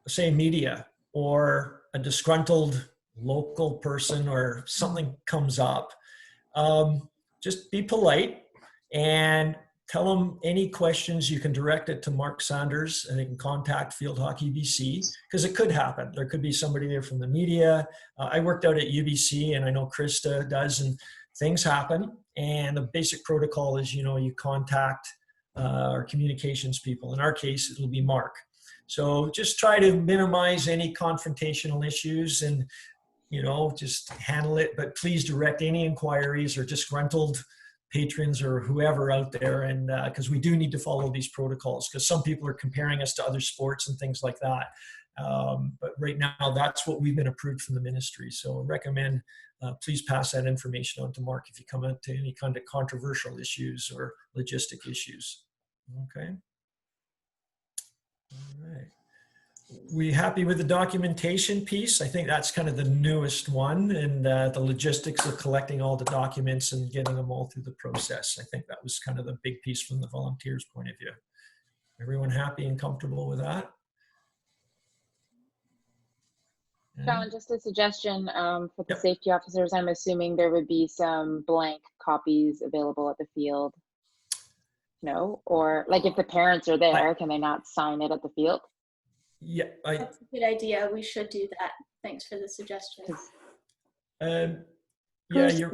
say media or a disgruntled local person or something comes up, just be polite and tell them any questions. You can direct it to Mark Sanders and they can contact Field Hockey BC, because it could happen. There could be somebody there from the media. I worked out at UBC and I know Krista does, and things happen. And the basic protocol is, you know, you contact our communications people. In our case, it'll be Mark. So just try to minimize any confrontational issues and, you know, just handle it. But please direct any inquiries or disgruntled patrons or whoever out there, and because we do need to follow these protocols, because some people are comparing us to other sports and things like that. But right now, that's what we've been approved from the ministry. So I recommend please pass that information on to Mark if you come into any kind of controversial issues or logistic issues. Okay. All right. We happy with the documentation piece? I think that's kind of the newest one, and the logistics of collecting all the documents and getting them all through the process. I think that was kind of the big piece from the volunteers' point of view. Everyone happy and comfortable with that? John, just a suggestion for the safety officers. I'm assuming there would be some blank copies available at the field. No? Or like if the parents are there, can they not sign it at the field? Yeah, that's a good idea. We should do that. Thanks for the suggestion.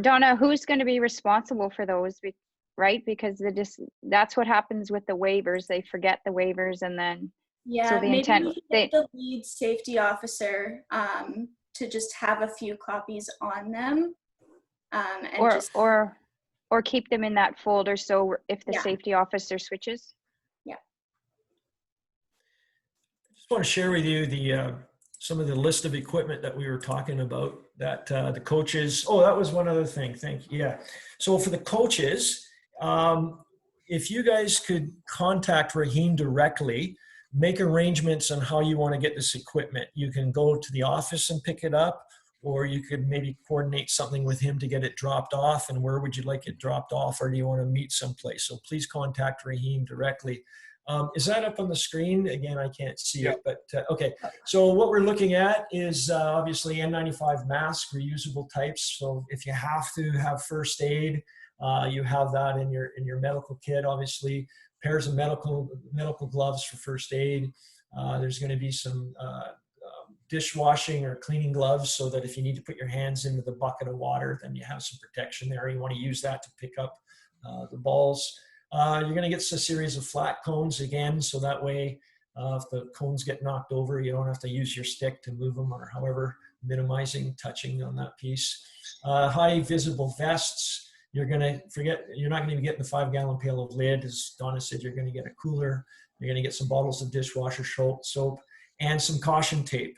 Donna, who's going to be responsible for those? Right? Because that's what happens with the waivers. They forget the waivers, and then so the intent the lead safety officer to just have a few copies on them, and or keep them in that folder. So if the safety officer switches. I just want to share with you some of the list of equipment that we were talking about that the coaches, that was one other thing. Thank you. Yeah. So for the coaches, if you guys could contact Rahim directly, make arrangements on how you want to get this equipment. You can go to the office and pick it up, or you could maybe coordinate something with him to get it dropped off. And where would you like it dropped off, or do you want to meet someplace? So please contact Rahim directly. Is that up on the screen? Again, I can't see it, but okay. So what we're looking at is obviously N95 masks, reusable types. So if you have to have first aid, you have that in your medical kit. Obviously, pairs of medical gloves for first aid. There's going to be some dishwashing or cleaning gloves, so that if you need to put your hands into the bucket of water, then you have some protection there. You want to use that to pick up the balls. You're going to get a series of flat cones again, so that way if the cones get knocked over, you don't have to use your stick to move them, or however, minimizing touching on that piece. High visible vests. You're not going to be getting the 5-gallon pail of lid. As Donna said, you're going to get a cooler. You're going to get some bottles of dishwasher soap, and some caution tape.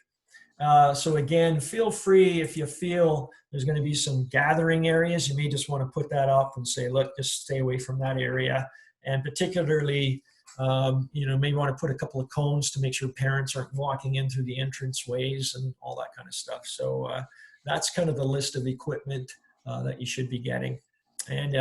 So again, feel free if you feel there's going to be some gathering areas, you may just want to put that up and say, look, just stay away from that area. And particularly, maybe want to put a couple of cones to make sure parents aren't walking in through the entrance ways and all that kind of stuff. So that's kind of the list of equipment that you should be getting. And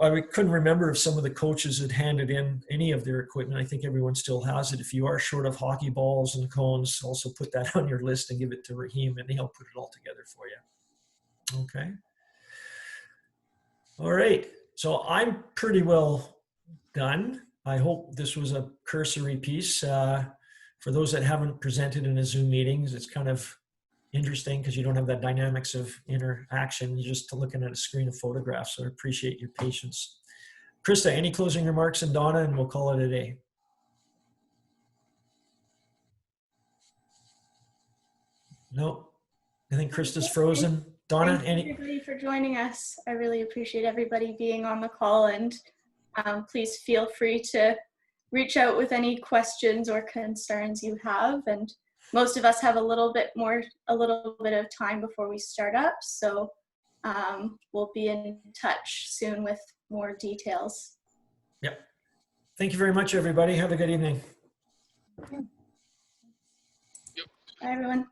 I couldn't remember if some of the coaches had handed in any of their equipment. I think everyone still has it. If you are short of hockey balls and cones, also put that on your list and give it to Raheem and he'll put it all together for you. Okay. All right. So I'm pretty well done. I hope this was a cursory piece. For those that haven't presented in a Zoom meetings, it's kind of interesting because you don't have that dynamics of interaction. You're just looking at a screen of photographs. So I appreciate your patience. Krista, any closing remarks, and Donna, and we'll call it a day. No, I think Krista's frozen. Donna, Thank you everybody for joining us. I really appreciate everybody being on the call, and please feel free to reach out with any questions or concerns you have. And most of us have a little bit of time before we start up. So we'll be in touch soon with more details. Yep. Thank you very much, everybody. Have a good evening. Bye, everyone.